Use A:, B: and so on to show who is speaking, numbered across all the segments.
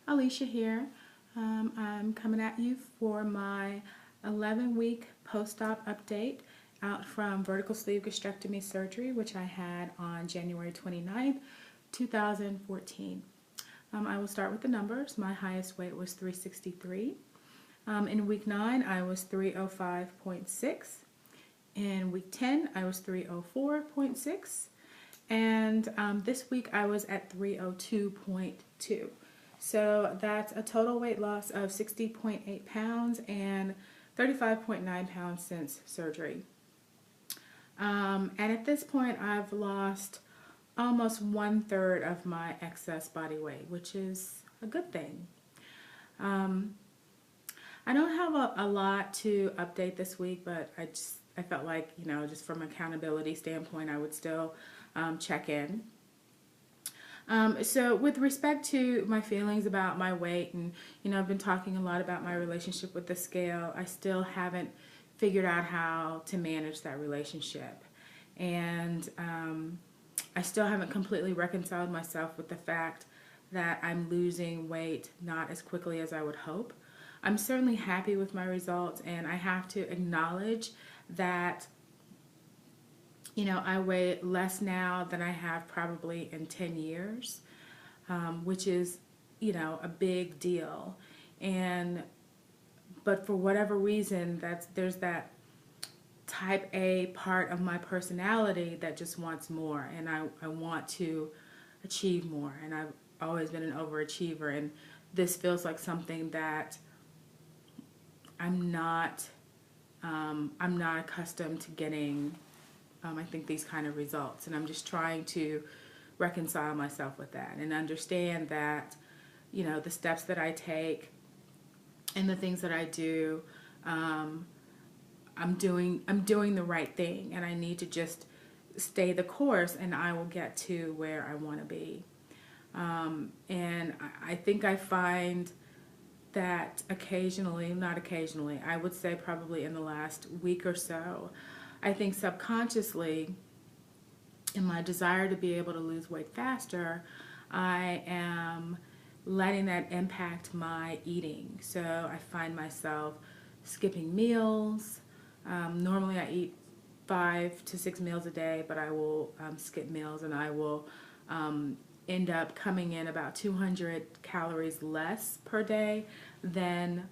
A: Alicia here. I'm coming at you for my 11-week post-op update out from vertical sleeve gastrectomy surgery, which I had on January 29th, 2014. I will start with the numbers. My highest weight was 363. In week 9, I was 305.6. In week 10, I was 304.6. And this week, I was at 302.2. So that's a total weight loss of 60.8 pounds and 35.9 pounds since surgery. And at this point, I've lost almost 1/3 of my excess body weight, which is a good thing. I don't have a lot to update this week, but I felt like, just from an accountability standpoint, I would still check in. So with respect to my feelings about my weight, and I've been talking a lot about my relationship with the scale, I still haven't figured out how to manage that relationship. And I still haven't completely reconciled myself with the fact that I'm losing weight not as quickly as I would hope. I'm certainly happy with my results, and I have to acknowledge that I weigh less now than I have probably in 10 years, which is, a big deal. But for whatever reason, there's that type A part of my personality that just wants more, and I want to achieve more, and I've always been an overachiever, and this feels like something that I'm not accustomed to getting. I think these kind of results, and I'm just trying to reconcile myself with that and understand that, the steps that I take and the things that I do, I'm doing the right thing, and I need to just stay the course, and I will get to where I want to be. And I think I find that not occasionally, I would say probably in the last week or so, I think subconsciously, in my desire to be able to lose weight faster, I am letting that impact my eating. So I find myself skipping meals. Normally I eat 5 to 6 meals a day, but I will skip meals, and I will end up coming in about 200 calories less per day than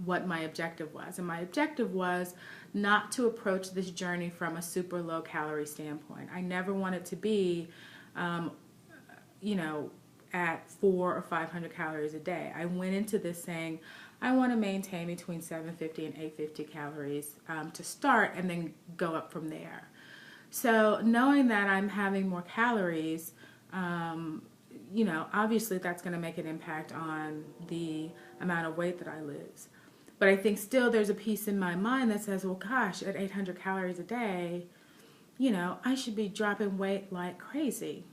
A: what my objective was. And my objective was not to approach this journey from a super low calorie standpoint. I never wanted to be, at 400 or 500 calories a day. I went into this saying, I want to maintain between 750 and 850 calories to start, and then go up from there. So knowing that I'm having more calories, obviously that's going to make an impact on the amount of weight that I lose. But I think still there's a piece in my mind that says, well, gosh, at 800 calories a day, I should be dropping weight like crazy.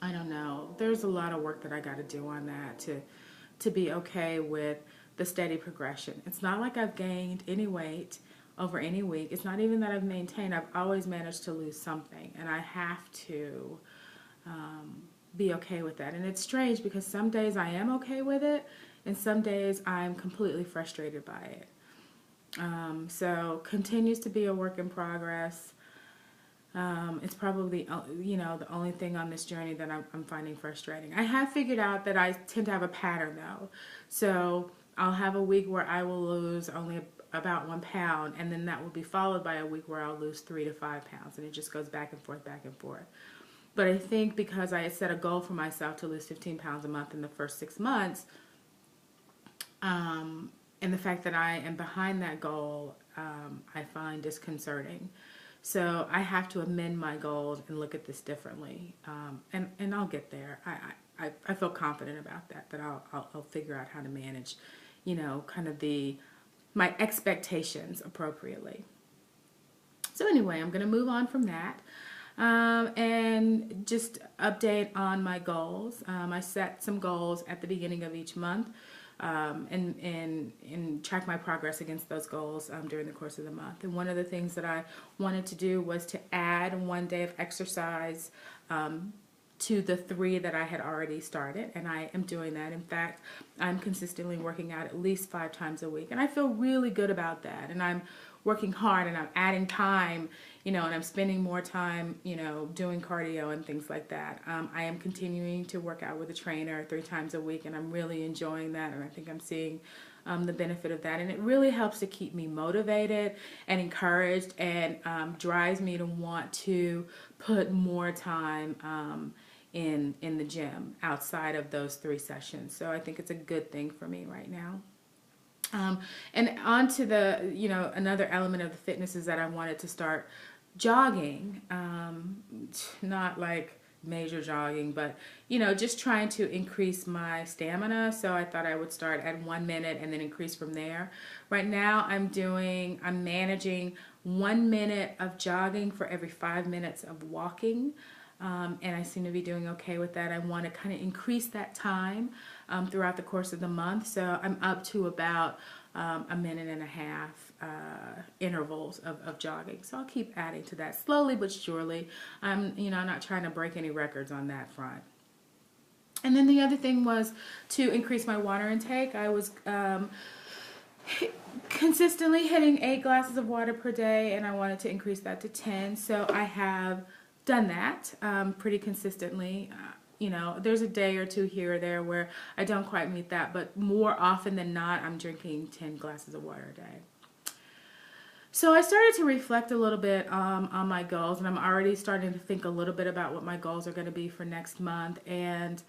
A: I don't know. There's a lot of work that I got to do on that to be okay with the steady progression. It's not like I've gained any weight over any week. It's not even that I've maintained. I've always managed to lose something, and I have to be okay with that. And it's strange because some days I am okay with it, and some days I'm completely frustrated by it. So continues to be a work in progress. It's probably the only thing on this journey that I'm finding frustrating. I have figured out that I tend to have a pattern though. So I'll have a week where I will lose only about 1 pound, and then that will be followed by a week where I'll lose 3 to 5 pounds, and it just goes back and forth, back and forth. But I think because I had set a goal for myself to lose 15 pounds a month in the first 6 months, and the fact that I am behind that goal, I find disconcerting. So I have to amend my goals and look at this differently, and I'll get there. I feel confident about that I'll figure out how to manage, kind of my expectations appropriately. So anyway, I'm going to move on from that. And just update on my goals. I set some goals at the beginning of each month, and track my progress against those goals during the course of the month. And one of the things that I wanted to do was to add 1 day of exercise to the 3 that I had already started, and I am doing that. In fact, I'm consistently working out at least 5 times a week, and I feel really good about that. And I'm working hard, and I'm adding time, and I'm spending more time, doing cardio and things like that. I am continuing to work out with a trainer 3 times a week, and I'm really enjoying that, and I think I'm seeing the benefit of that. And it really helps to keep me motivated and encouraged, and drives me to want to put more time in the gym outside of those 3 sessions. So I think it's a good thing for me right now. And on to the, another element of the fitness is that I wanted to start jogging, not like major jogging, but, just trying to increase my stamina. So I thought I would start at 1 minute and then increase from there. Right now I'm managing 1 minute of jogging for every 5 minutes of walking. And I seem to be doing okay with that. I want to kind of increase that time throughout the course of the month. So I'm up to about 1.5 minute intervals of jogging. So I'll keep adding to that slowly but surely. I'm not trying to break any records on that front. And then the other thing was to increase my water intake. I was consistently hitting 8 glasses of water per day, and I wanted to increase that to 10. So I have done that pretty consistently. There's a day or 2 here or there where I don't quite meet that, but more often than not, I'm drinking 10 glasses of water a day. So I started to reflect a little bit on my goals, and I'm already starting to think a little bit about what my goals are going to be for next month. And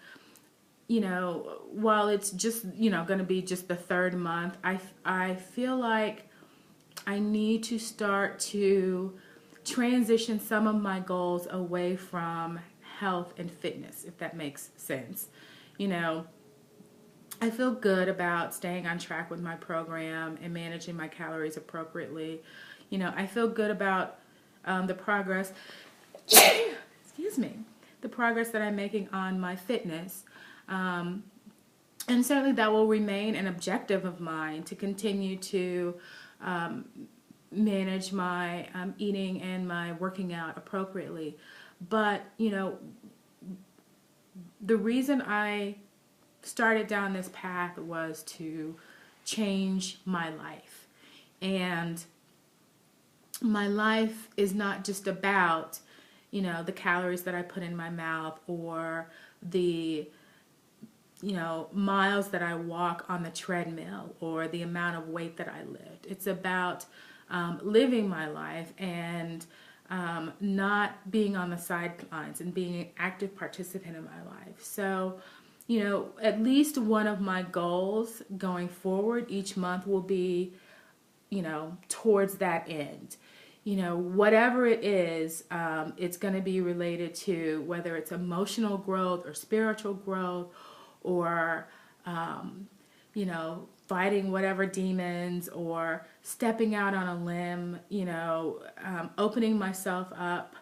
A: while it's just going to be just the 3rd month, I feel like I need to start to transition some of my goals away from health and fitness, if that makes sense. I feel good about staying on track with my program and managing my calories appropriately. I feel good about the progress, the progress that I'm making on my fitness. And certainly that will remain an objective of mine, to continue to manage my eating and my working out appropriately. But, the reason I started down this path was to change my life. And my life is not just about, the calories that I put in my mouth, or the miles that I walk on the treadmill, or the amount of weight that I lift. It's about living my life and not being on the sidelines, and being an active participant in my life. So, at least one of my goals going forward each month will be, towards that end. Whatever it is, it's going to be related to whether it's emotional growth or spiritual growth, or, fighting whatever demons, or stepping out on a limb, opening myself up,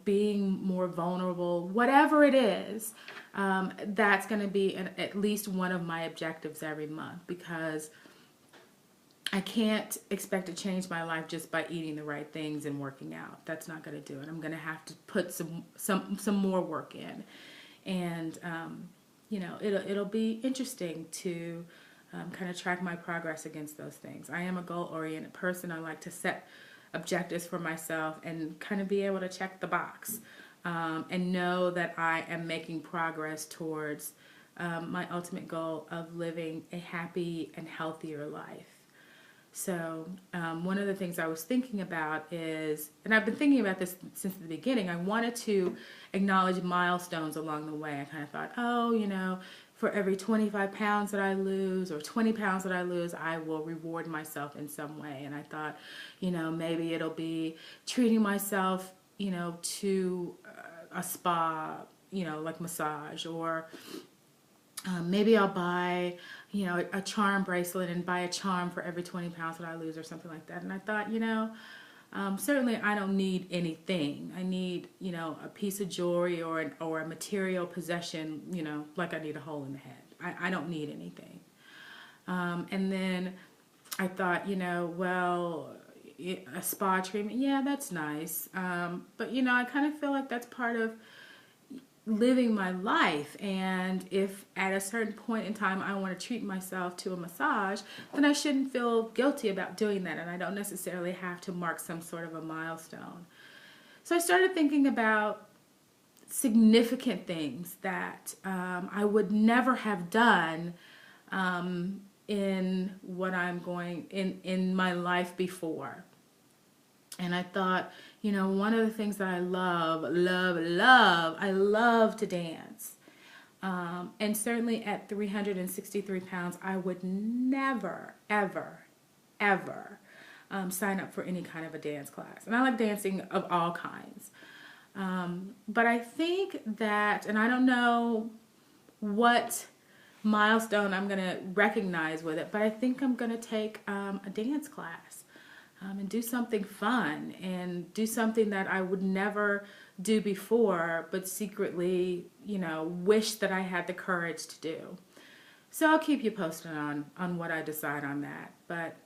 A: being more vulnerable, whatever it is, that's going to be at least one of my objectives every month, because I can't expect to change my life just by eating the right things and working out. That's not going to do it. I'm going to have to put some more work in. And, it'll be interesting to kind of track my progress against those things. I am a goal-oriented person. I like to set objectives for myself and kind of be able to check the box, and know that I am making progress towards my ultimate goal of living a happy and healthier life. So one of the things I was thinking about is, and I've been thinking about this since the beginning, I wanted to acknowledge milestones along the way. I kind of thought, for every 25 pounds that I lose, or 20 pounds that I lose, I will reward myself in some way. And I thought, maybe it'll be treating myself, to a spa, like massage, or maybe I'll buy, a charm bracelet and buy a charm for every 20 pounds that I lose, or something like that. And I thought, certainly I don't need anything. I need, a piece of jewelry or a material possession, like I need a hole in the head. I don't need anything. And then I thought, a spa treatment, yeah, that's nice. But, I kind of feel like that's part of living my life. And if at a certain point in time I want to treat myself to a massage, then I shouldn't feel guilty about doing that. And I don't necessarily have to mark some sort of a milestone. So I started thinking about significant things that I would never have done in what I'm going in my life before. And I thought, you know, one of the things that I love, I love to dance. And certainly at 363 pounds, I would never, ever, ever sign up for any kind of a dance class. And I like dancing of all kinds. But I think that, and I don't know what milestone I'm going to recognize with it, but I think I'm going to take a dance class and do something fun and do something that I would never do before, but secretly, you know, wish that I had the courage to do. So I'll keep you posted on what I decide on that. But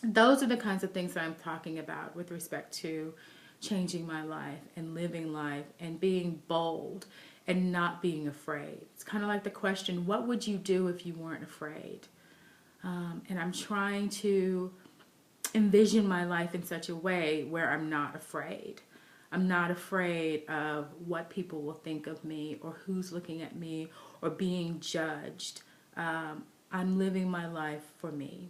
A: those are the kinds of things that I'm talking about with respect to changing my life and living life and being bold and not being afraid. It's kind of like the question, what would you do if you weren't afraid? And I'm trying to envision my life in such a way where I'm not afraid. I'm not afraid of what people will think of me or who's looking at me or being judged. I'm living my life for me.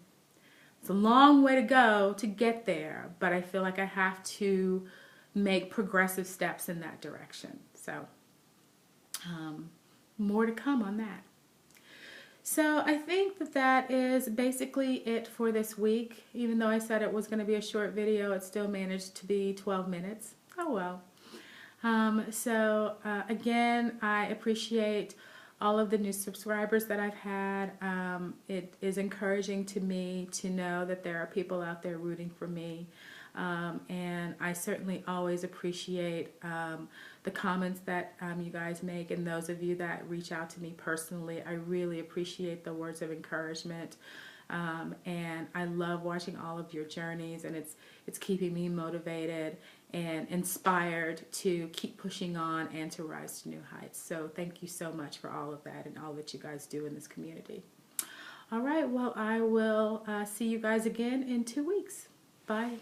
A: It's a long way to go to get there, but I feel like I have to make progressive steps in that direction. So more to come on that. So I think that that is basically it for this week. Even though I said it was going to be a short video, it still managed to be 12 minutes. Oh well. Again, I appreciate all of the new subscribers that I've had. It is encouraging to me to know that there are people out there rooting for me. And I certainly always appreciate the comments that you guys make, and those of you that reach out to me personally. I really appreciate the words of encouragement, and I love watching all of your journeys, and it's keeping me motivated and inspired to keep pushing on and to rise to new heights. So thank you so much for all of that and all that you guys do in this community. All right, well, I will see you guys again in 2 weeks. Bye.